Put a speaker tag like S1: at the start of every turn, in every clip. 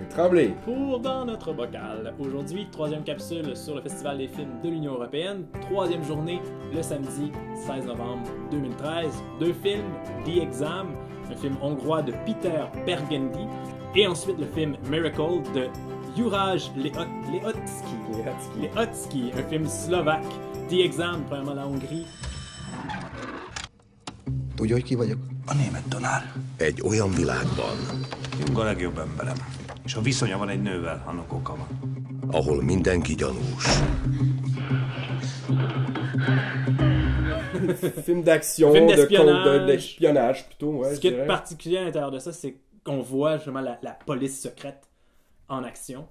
S1: et
S2: Tremblay.
S1: pour Dans notre bocal. Aujourd'hui, troisième capsule sur le Festival des films de l'Union européenne. Troisième journée, le samedi 16 novembre 2013. Deux films, The Exam, un film hongrois de Peter Bergendy, et ensuite le film Miracle de Juraj Lehotzky, un film slovaque. The Exam, premièrement la Hongrie.
S3: Tudja, hogy ki vagyok?
S4: A német tanár.
S3: Egy olyan világban,
S4: Jung a legjobb emberem. És ha viszonya van egy nővel, annak oka van.
S3: ahol mindenki gyanús.
S2: Film d'action,
S1: Film
S2: d'espionnage
S1: d'espionnage.
S2: plutôt, ouais,
S1: Ce qui
S2: je
S1: est
S2: dirais.
S1: particulier à l'intérieur de ça, c'est qu'on voit justement la police secrète en action,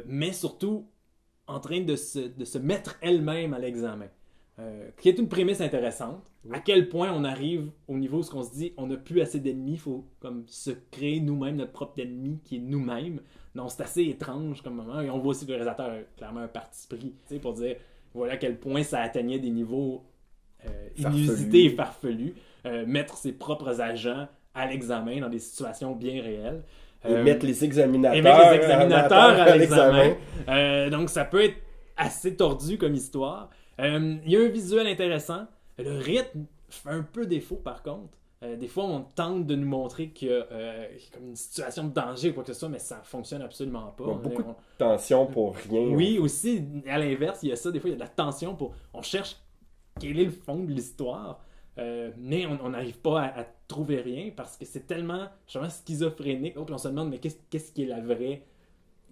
S1: mais surtout en train de se mettre elle-même à l'examen. Qui est une prémisse intéressante. À quel point on arrive au niveau où on se dit on n'a plus assez d'ennemis, il faut comme se créer nous-mêmes notre propre ennemi qui est nous-mêmes. Donc c'est assez étrange comme moment. Et on voit aussi que le réalisateur a clairement un parti pris pour dire voilà à quel point ça atteignait des niveaux inusités et farfelus. Mettre ses propres agents à l'examen dans des situations bien réelles.
S2: Et mettre les examinateurs,
S1: À l'examen. Donc ça peut être assez tordu comme histoire. Il y a un visuel intéressant. Le rythme fait un peu défaut par contre. Des fois, on tente de nous montrer qu'il y a comme une situation de danger ou quoi que ce soit, mais ça fonctionne absolument pas.
S2: Beaucoup de tension pour rien.
S1: Oui, aussi, à l'inverse, il y a ça. Des fois, il y a de la tension pour... On cherche quel est le fond de l'histoire, mais on n'arrive pas à trouver rien parce que c'est tellement justement schizophrénique. Oh, puis on se demande, mais qu'est-ce qui est la vraie...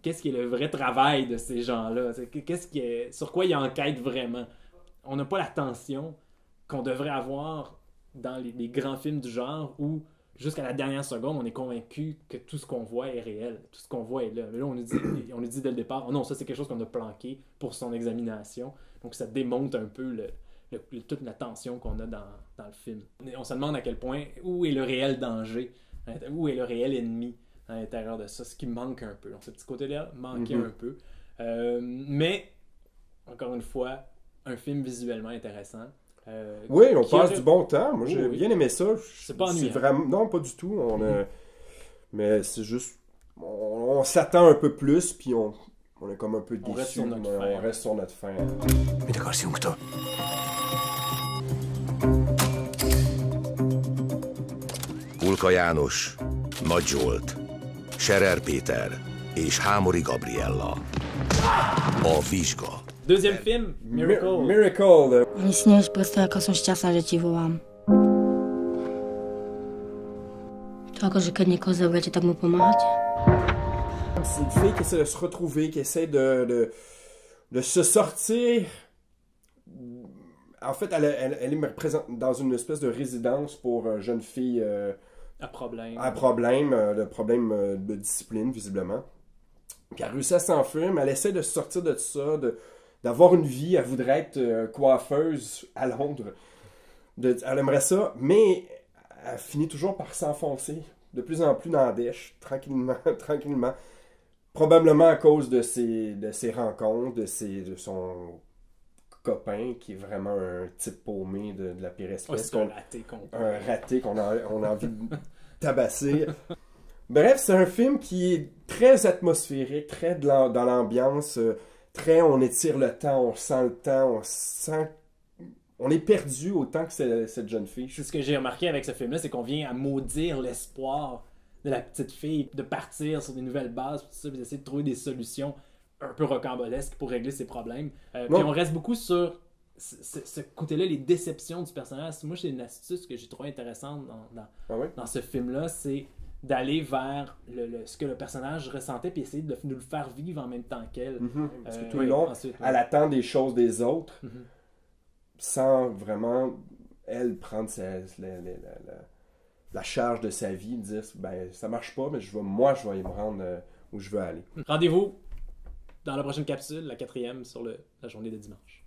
S1: Qu'est-ce qui est le vrai travail de ces gens-là? Sur quoi ils enquêtent vraiment? On n'a pas la tension qu'on devrait avoir dans les grands films du genre où, jusqu'à la dernière seconde, on est convaincu que tout ce qu'on voit est réel. Tout ce qu'on voit est là. Mais là, on nous dit dès le départ, oh non, ça c'est quelque chose qu'on a planqué pour son examination. Donc ça démonte un peu toute la tension qu'on a dans le film. On se demande à quel point, où est le réel danger? Où est le réel ennemi à l'intérieur de ça? Ce qui manque un peu. Donc ce petit côté-là manquait un peu. Mais, encore une fois, un film visuellement intéressant.
S2: Oui, on passe du bon temps. Moi, j'ai bien aimé ça.
S1: C'est pas ennuyant.
S2: Non, pas du tout. Mais c'est juste... On s'attend un peu plus, puis on est comme un peu déçu. On reste sur notre faim.
S4: Mit akarsz, Jungtól?
S3: Kulka János, Nagy Zsolt, Scherer Péter és Hámori Gabriella. A Vizsga.
S1: Deuxième film, Miracle.
S2: Miracle.
S5: Ani si nevieš predstaviť, ako som šťastná, že ti volám. To akože keď niekoho zaujete, tak mu pomáhate.
S2: C'est une fille qui essaie de se retrouver, qui essaie de se sortir. En fait, elle est présente dans une espèce de résidence pour jeunes filles
S1: à problème.
S2: De problème de discipline, visiblement. Puis elle réussit à s'enfuir, mais elle essaie de se sortir de ça, d'avoir une vie. Elle voudrait être coiffeuse à Londres. Elle aimerait ça, mais elle finit toujours par s'enfoncer de plus en plus dans la dèche, tranquillement. Probablement à cause de ses rencontres, de son copain, qui est vraiment un type paumé de la pire espèce.
S1: Un
S2: raté qu'on a envie de tabasser. Bref, c'est un film qui est très atmosphérique, très dans l'ambiance, très on étire le temps, on sent le temps, on est perdu autant que cette jeune fille.
S1: C'est ce que j'ai remarqué avec ce film-là, c'est qu'on vient à maudire l'espoir de la petite fille de partir sur des nouvelles bases, tout ça, puis d'essayer de trouver des solutions un peu rocambolesques pour régler ses problèmes. Puis on reste beaucoup sur ce côté-là, les déceptions du personnage. Moi, c'est une astuce que j'ai trouvé intéressante dans ce film-là, c'est d'aller vers ce que le personnage ressentait puis essayer de nous le faire vivre en même temps qu'elle.
S2: Parce que tout le long, elle attend des choses des autres sans vraiment, elle, prendre la charge de sa vie, dire ben ça marche pas, mais je vais y me rendre où je veux aller.
S1: Rendez-vous dans la prochaine capsule, la 4e sur la journée de dimanche.